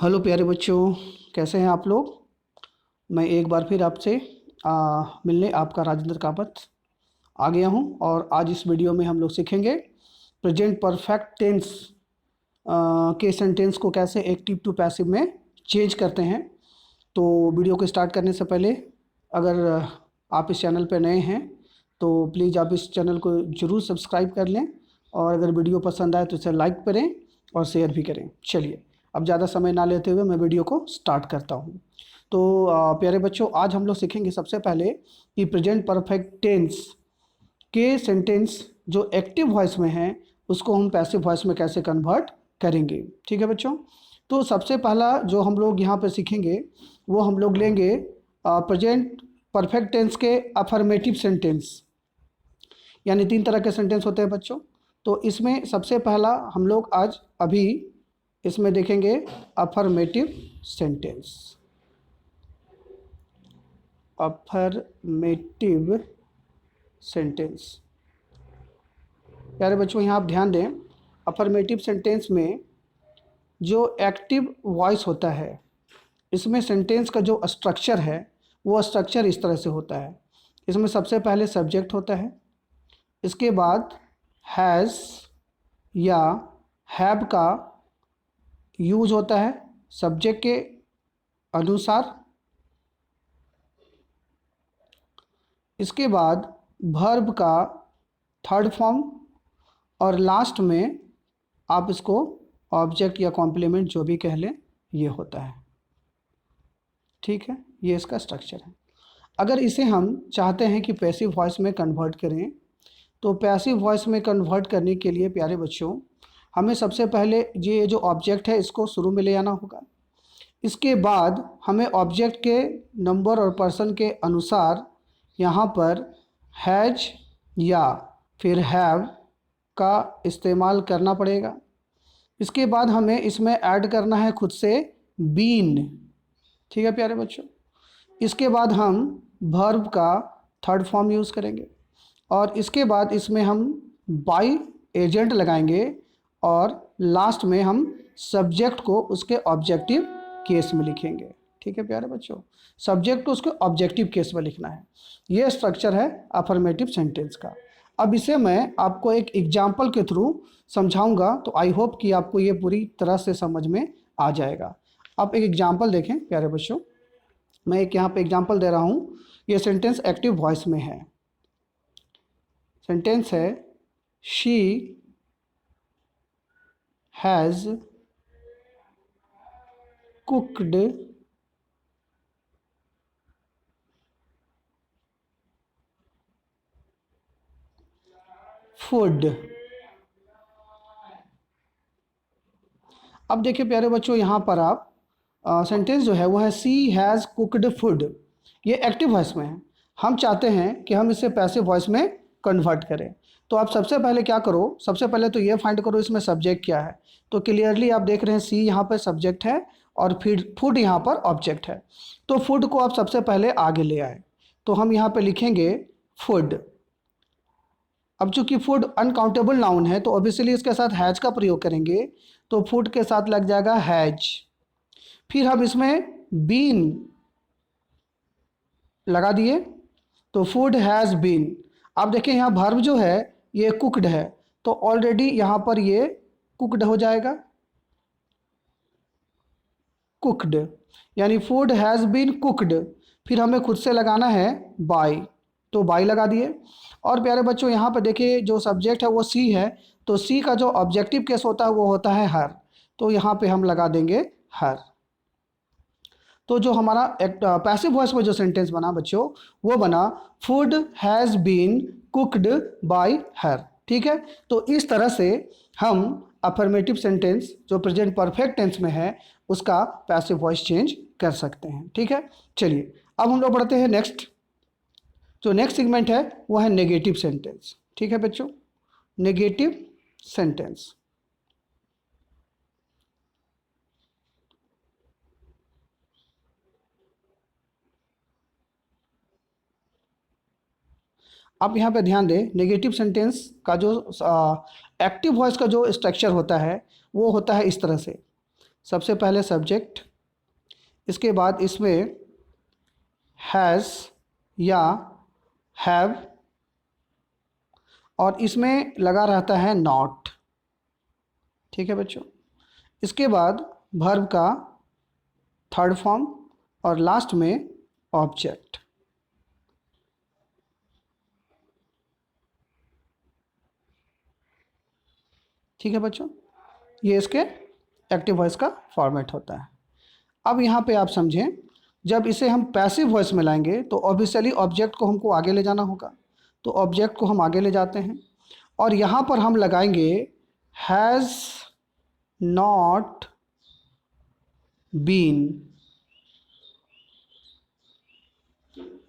Hello प्यारे बच्चों, कैसे हैं आप लोग। मैं एक बार फिर आपसे मिलने आपका राजेंद्र कामत आ गया हूं और आज इस वीडियो में हम लोग सीखेंगे प्रेजेंट परफेक्ट टेंस के सेंटेंस को कैसे एक्टिव टू पैसिव में चेंज करते हैं। तो वीडियो को स्टार्ट करने से पहले अगर आप इस चैनल पर नए हैं तो प्लीज़ आप इस चैनल को ज़रूर सब्सक्राइब कर लें और अगर वीडियो पसंद आए तो इसे लाइक करें और शेयर भी करें। चलिए अब ज़्यादा समय ना लेते हुए मैं वीडियो को स्टार्ट करता हूँ। तो प्यारे बच्चों, आज हम लोग सीखेंगे सबसे पहले कि प्रेजेंट परफेक्ट टेंस के सेंटेंस जो एक्टिव वॉइस में हैं उसको हम पैसिव वॉइस में कैसे कन्वर्ट करेंगे। ठीक है बच्चों, तो सबसे पहला जो हम लोग यहाँ पर सीखेंगे वो हम लोग लेंगे प्रेजेंट परफेक्ट टेंस के अफर्मेटिव सेंटेंस। यानी 3 तरह के सेंटेंस होते हैं बच्चों। तो इसमें सबसे पहला हम लोग आज अभी इसमें देखेंगे अफर्मेटिव सेंटेंस। अफर्मेटिव सेंटेंस प्यारे बच्चों, यहाँ आप ध्यान दें, अफर्मेटिव सेंटेंस में जो एक्टिव वॉइस होता है इसमें सेंटेंस का जो स्ट्रक्चर है वो स्ट्रक्चर इस तरह से होता है। इसमें सबसे पहले सब्जेक्ट होता है, इसके बाद हैज़ या हैव का यूज होता है सब्जेक्ट के अनुसार, इसके बाद वर्ब का थर्ड फॉर्म और लास्ट में आप इसको ऑब्जेक्ट या कॉम्प्लीमेंट जो भी कह लें ये होता है। ठीक है, ये इसका स्ट्रक्चर है। अगर इसे हम चाहते हैं कि पैसिव वॉइस में कन्वर्ट करें तो पैसिव वॉइस में कन्वर्ट करने के लिए प्यारे बच्चों हमें सबसे पहले ये जो ऑब्जेक्ट है इसको शुरू में ले आना होगा। इसके बाद हमें ऑब्जेक्ट के नंबर और पर्सन के अनुसार यहाँ पर हैज या फिर हैव का इस्तेमाल करना पड़ेगा। इसके बाद हमें इसमें ऐड करना है खुद से बीन। ठीक है प्यारे बच्चों, इसके बाद हम वर्ब का थर्ड फॉर्म यूज़ करेंगे और इसके बाद इसमें हम बाई एजेंट लगाएंगे और लास्ट में हम सब्जेक्ट को उसके ऑब्जेक्टिव केस में लिखेंगे। ठीक है प्यारे बच्चों, सब्जेक्ट को उसके ऑब्जेक्टिव केस में लिखना है। ये स्ट्रक्चर है अफर्मेटिव सेंटेंस का। अब इसे मैं आपको एक एग्जाम्पल के थ्रू समझाऊंगा, तो आई होप कि आपको ये पूरी तरह से समझ में आ जाएगा। आप एक एग्जाम्पल देखें प्यारे बच्चों, मैं एक यहाँ पे एग्जाम्पल दे रहा हूँ। ये सेंटेंस एक्टिव वॉइस में है। सेंटेंस है शी हैज़ कुक्ड फूड। अब देखिए प्यारे बच्चों, यहाँ पर आप सेंटेंस जो है वो है सी हैज़ कुक्ड फूड। ये एक्टिव वॉइस में है। हम चाहते हैं कि हम इसे पैसिव वॉइस में कन्वर्ट करें। तो आप सबसे पहले क्या करो, सबसे पहले तो ये फाइंड करो इसमें सब्जेक्ट क्या है। तो क्लियरली आप देख रहे हैं सी यहाँ पर सब्जेक्ट है और फिर फूड यहाँ पर ऑब्जेक्ट है। तो फूड को आप सबसे पहले आगे ले आए, तो हम यहाँ पर लिखेंगे फूड। अब चूंकि फूड अनकाउंटेबल नाउन है तो ऑब्वियसली इसके साथ हैज का प्रयोग करेंगे, तो फूड के साथ लग जाएगा हैज। फिर हम इसमें बीन लगा दिए तो फूड हैज़ बीन। अब देखिए यहाँ वर्ब जो है ये कुक्ड है, तो ऑलरेडी यहाँ पर ये कुक्ड हो जाएगा, कुक्ड, यानी फूड हैज़ बीन कुक्ड। फिर हमें खुद से लगाना है बाय, तो बाय लगा दिए। और प्यारे बच्चों यहाँ पर देखिए जो सब्जेक्ट है वो सी है, तो सी का जो ऑब्जेक्टिव केस होता है वो होता है हर, तो यहाँ पे हम लगा देंगे हर। तो जो हमारा पैसिव वॉइस में जो सेंटेंस बना बच्चों वो बना food has been cooked by her. ठीक है, तो इस तरह से हम अफर्मेटिव सेंटेंस जो प्रेजेंट परफेक्ट टेंस में है उसका पैसिव वॉइस चेंज कर सकते हैं। ठीक है, चलिए अब हम लोग बढ़ते हैं नेक्स्ट। जो नेक्स्ट सेगमेंट है वो है नेगेटिव सेंटेंस। ठीक है बच्चों, नेगेटिव सेंटेंस। आप यहाँ पे ध्यान दें, नेगेटिव सेंटेंस का जो एक्टिव वॉइस का जो स्ट्रक्चर होता है वो होता है इस तरह से। सबसे पहले सब्जेक्ट, इसके बाद इसमें हैज़ या हैव, और इसमें लगा रहता है नॉट। ठीक है बच्चों। इसके बाद वर्ब का थर्ड फॉर्म और लास्ट में ऑब्जेक्ट। ठीक है बच्चों, ये इसके एक्टिव वॉइस का फॉर्मेट होता है। अब यहाँ पे आप समझें, जब इसे हम पैसिव वॉइस में लाएंगे तो ऑब्वियसली ऑब्जेक्ट को हमको आगे ले जाना होगा। तो ऑब्जेक्ट को हम आगे ले जाते हैं और यहाँ पर हम लगाएंगे हैज़ नॉट बीन,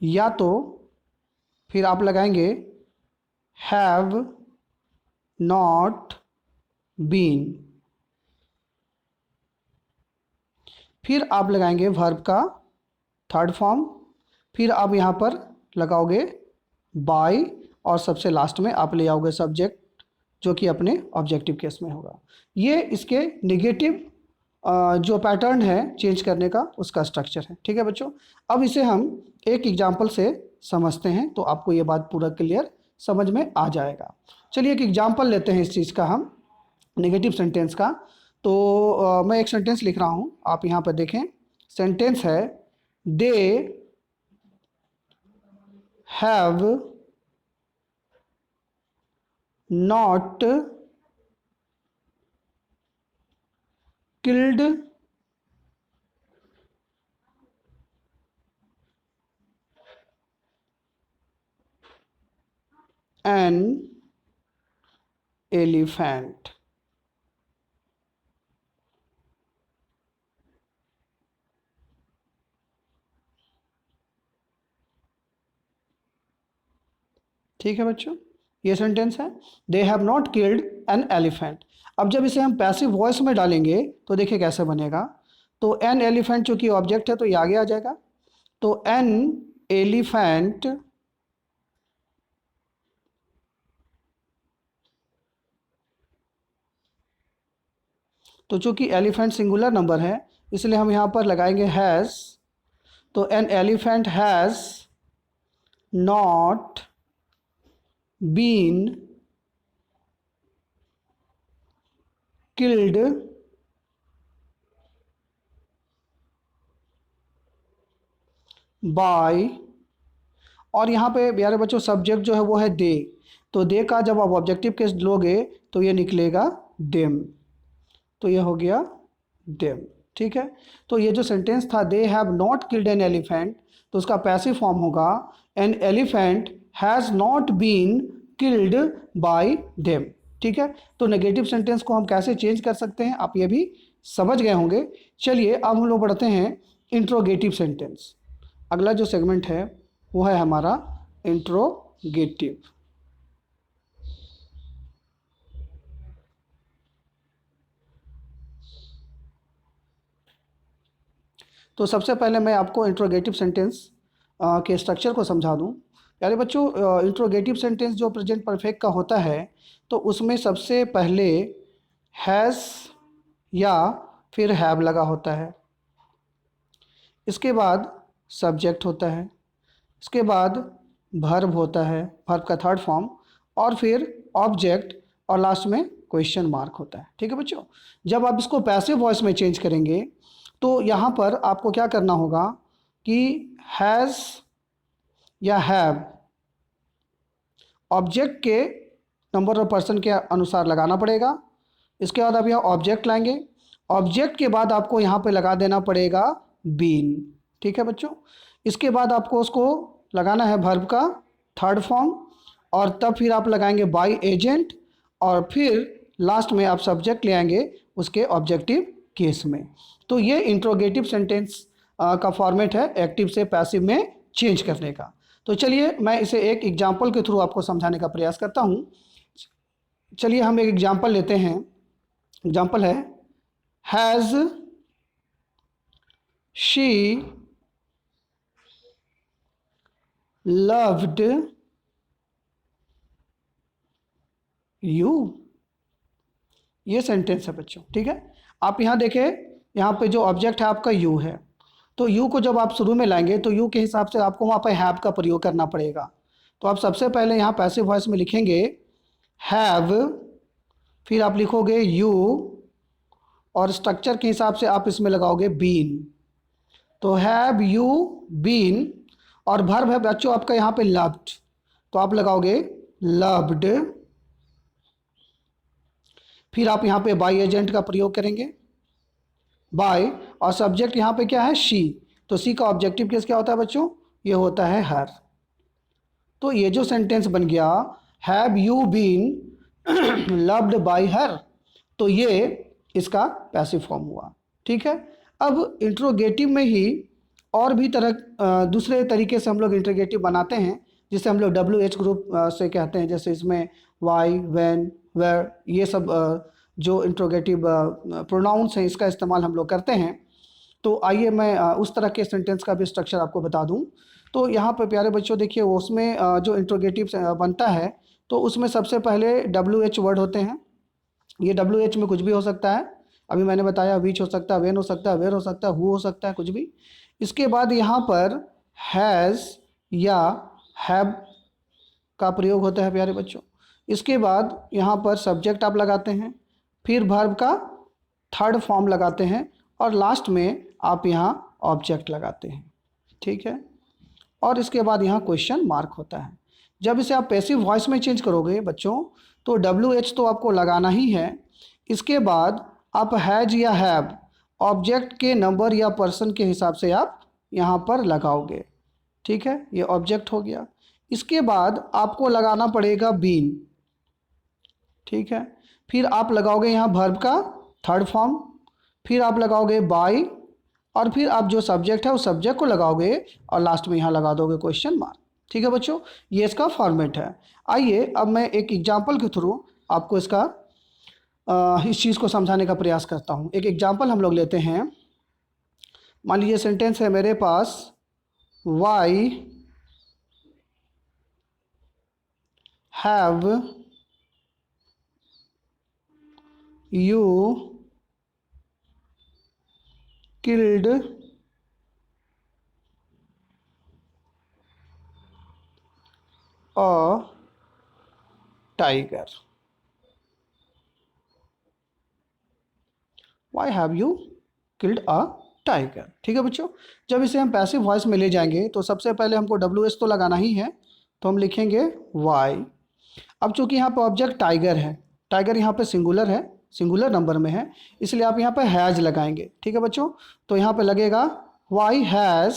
या तो फिर आप लगाएंगे हैव नॉट बीन, फिर आप लगाएंगे वर्ब का थर्ड फॉर्म, फिर आप यहाँ पर लगाओगे बाय, और सबसे लास्ट में आप ले आओगे सब्जेक्ट, जो कि अपने ऑब्जेक्टिव केस में होगा। ये इसके नेगेटिव जो पैटर्न है चेंज करने का, उसका स्ट्रक्चर है। ठीक है बच्चों, अब इसे हम एक एग्जाम्पल से समझते हैं तो आपको ये बात पूरा क्लियर समझ में आ जाएगा। चलिए एक एग्जाम्पल लेते हैं इस चीज़ का हम, नेगेटिव सेंटेंस का। तो मैं एक सेंटेंस लिख रहा हूँ, आप यहाँ पर देखें। सेंटेंस है दे have not killed an elephant. ठीक है बच्चों, ये सेंटेंस है दे have not killed an elephant. अब जब इसे हम पैसिव वॉइस में डालेंगे तो देखिए कैसे बनेगा। तो एन एलिफेंट चूंकि ऑब्जेक्ट है तो ये आगे आ जाएगा। तो एन एलिफेंट तो चूंकि एलिफेंट सिंगुलर नंबर है इसलिए हम यहाँ पर लगाएंगे हैज़। तो an elephant has not been killed by, और यहाँ पे प्यारे बच्चों सब्जेक्ट जो है वो है दे। तो दे का जब आप ऑब्जेक्टिव केस लोगे तो ये निकलेगा देम, तो ये हो गया देम। ठीक है, तो ये जो सेंटेंस था they have not killed an elephant, तो उसका पैसिव फॉर्म होगा an elephant has not been killed by them. ठीक है, तो नेगेटिव सेंटेंस को हम कैसे चेंज कर सकते हैं आप ये भी समझ गए होंगे। चलिए अब हम लोग बढ़ते हैं इंट्रोगेटिव सेंटेंस। अगला जो सेगमेंट है वो है हमारा इंट्रोगेटिव। तो सबसे पहले मैं आपको इंट्रोगेटिव सेंटेंस के स्ट्रक्चर को समझा दूं। यानी बच्चों इंट्रोगेटिव सेंटेंस जो प्रेजेंट परफेक्ट का होता है तो उसमें सबसे पहले हैज़ या फिर हैव लगा होता है, इसके बाद सब्जेक्ट होता है, इसके बाद वर्ब होता है, वर्ब का थर्ड फॉर्म, और फिर ऑब्जेक्ट, और लास्ट में क्वेश्चन मार्क होता है। ठीक है बच्चों, जब आप इसको पैसिव वॉइस में चेंज करेंगे तो यहाँ पर आपको क्या करना होगा कि हैज़ या हैव ऑब्जेक्ट के नंबर ऑफ पर्सन के अनुसार लगाना पड़ेगा। इसके बाद आप यहाँ ऑब्जेक्ट लाएंगे, ऑब्जेक्ट के बाद आपको यहाँ पे लगा देना पड़ेगा बीन। ठीक है बच्चों, इसके बाद आपको उसको लगाना है वर्ब का थर्ड फॉर्म, और तब फिर आप लगाएंगे बाय एजेंट, और फिर लास्ट में आप सब्जेक्ट ले आएंगे उसके ऑब्जेक्टिव केस में। तो ये इंट्रोगेटिव सेंटेंस का फॉर्मेट है एक्टिव से पैसिव में चेंज करने का। तो चलिए मैं इसे एक एग्जाम्पल के थ्रू आपको समझाने का प्रयास करता हूँ। चलिए हम एक एग्जाम्पल लेते हैं। एग्जाम्पल है हैज़ शी लव्ड यू। ये सेंटेंस है बच्चों। ठीक है, आप यहाँ देखें यहाँ पे जो ऑब्जेक्ट है आपका यू है, तो यू को जब आप शुरू में लाएंगे तो यू के हिसाब से आपको वहाँ पर हैव का प्रयोग करना पड़ेगा। तो आप सबसे पहले यहाँ पैसिव वॉइस में लिखेंगे हैव, फिर आप लिखोगे यू, और स्ट्रक्चर के हिसाब से आप इसमें लगाओगे बीन। तो हैव यू बीन, और वर्ब है बच्चों आपका यहाँ पे लव्ड, तो आप लगाओगे लव्ड। फिर आप यहाँ पे बाय एजेंट का प्रयोग करेंगे, बाय, और सब्जेक्ट यहाँ पे क्या है, शी, तो सी का ऑब्जेक्टिव केस क्या होता है बच्चों, ये होता है हर। तो ये जो सेंटेंस बन गया have you been loved by her, तो ये इसका पैसिव फॉर्म हुआ। ठीक है, अब इंट्रोगेटिव में ही और भी दूसरे तरीके से हम लोग इंट्रोगेटिव बनाते हैं, जिसे हम लोग WH ग्रुप से कहते हैं। जैसे इसमें वाई, व्हेन, वेयर, ये सब जो इंट्रोगेटिव प्रोनाउंस हैं इसका इस्तेमाल हम लोग करते हैं। तो आइए मैं उस तरह के सेंटेंस का भी स्ट्रक्चर आपको बता दूं। तो यहाँ पर प्यारे बच्चों देखिए, उसमें जो इंट्रोगेटिव बनता है तो उसमें सबसे पहले WH वर्ड होते हैं। ये WH में कुछ भी हो सकता है, अभी मैंने बताया विच हो सकता है, वेन हो सकता है, वेयर हो सकता है, हु हो सकता है, कुछ भी। इसके बाद यहाँ पर हैज़ या हैव का प्रयोग होता है प्यारे बच्चों। इसके बाद यहाँ पर सब्जेक्ट आप लगाते हैं, फिर वर्ब का थर्ड फॉर्म लगाते हैं, और लास्ट में आप यहाँ ऑब्जेक्ट लगाते हैं। ठीक है, और इसके बाद यहाँ क्वेश्चन मार्क होता है। जब इसे आप पैसिव वॉइस में चेंज करोगे बच्चों तो WH तो आपको लगाना ही है। इसके बाद आप हैज या हैव ऑब्जेक्ट के नंबर या पर्सन के हिसाब से आप यहाँ पर लगाओगे। ठीक है, ये ऑब्जेक्ट हो गया। इसके बाद आपको लगाना पड़ेगा बीन। ठीक है, फिर आप लगाओगे यहाँ वर्ब का थर्ड फॉर्म, फिर आप लगाओगे बाय, और फिर आप जो सब्जेक्ट है उस सब्जेक्ट को लगाओगे, और लास्ट में यहाँ लगा दोगे क्वेश्चन मार्क। ठीक है बच्चों, ये इसका फॉर्मेट है। आइए अब मैं एक एग्जाम्पल के थ्रू आपको इसका इस चीज़ को समझाने का प्रयास करता हूँ। एक एग्जाम्पल हम लोग लेते हैं। मान लीजिए सेंटेंस है मेरे पास, why have you killed a tiger. Why have you killed a tiger. ठीक है बच्चों, जब इसे हम पैसिव वॉइस में ले जाएंगे तो सबसे पहले हमको WH तो लगाना ही है, तो हम लिखेंगे वाई। अब चूंकि यहाँ पे ऑब्जेक्ट टाइगर है, टाइगर यहाँ पे सिंगुलर है, सिंगुलर नंबर में है, इसलिए आप यहाँ पे हैज़ लगाएंगे। ठीक है बच्चों, तो यहाँ पे लगेगा वाई हैज़,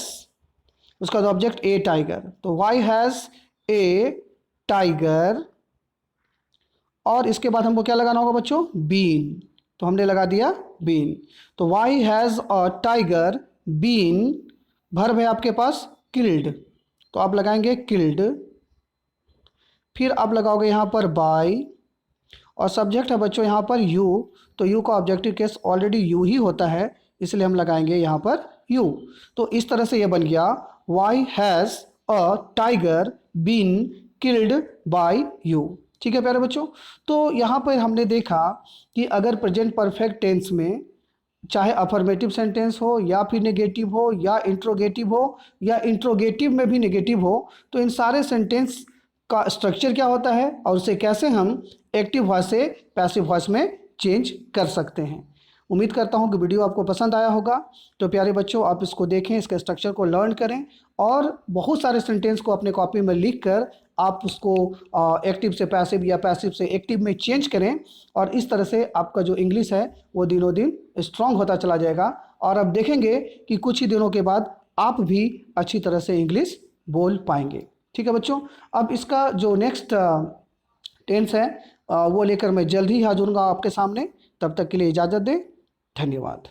उसका ऑब्जेक्ट ए टाइगर, तो वाई हैज़ ए टाइगर, और इसके बाद हमको क्या लगाना होगा बच्चों, बीन, तो हमने लगा दिया बीन। तो why has a tiger been, verb है आपके पास किल्ड, तो आप लगाएंगे किल्ड। फिर आप लगाओगे यहाँ पर बाय, और सब्जेक्ट है बच्चों यहाँ पर यू, तो यू का ऑब्जेक्टिव केस ऑलरेडी यू ही होता है, इसलिए हम लगाएंगे यहाँ पर यू। तो इस तरह से ये बन गया why has a tiger been killed by you. ठीक है प्यारे बच्चों, तो यहाँ पर हमने देखा कि अगर प्रेजेंट परफेक्ट टेंस में चाहे अफर्मेटिव सेंटेंस हो या फिर नेगेटिव हो या इंट्रोगेटिव हो या इंट्रोगेटिव में भी नेगेटिव हो, तो इन सारे सेंटेंस का स्ट्रक्चर क्या होता है और उसे कैसे हम एक्टिव वॉइस से पैसिव वॉइस में चेंज कर सकते हैं। उम्मीद करता हूं कि वीडियो आपको पसंद आया होगा। तो प्यारे बच्चों, आप इसको देखें, इसके स्ट्रक्चर को लर्न करें, और बहुत सारे सेंटेंस को अपने कॉपी में लिख कर आप उसको एक्टिव से पैसिव या पैसिव से एक्टिव में चेंज करें, और इस तरह से आपका जो इंग्लिश है वो दिनों दिन स्ट्रांग होता चला जाएगा। और अब देखेंगे कि कुछ ही दिनों के बाद आप भी अच्छी तरह से इंग्लिश बोल पाएंगे। ठीक है बच्चों, अब इसका जो नेक्स्ट टेंस है वो लेकर मैं जल्द ही हाजिर होऊंगा आपके सामने। तब तक के लिए इजाज़त दें, धन्यवाद।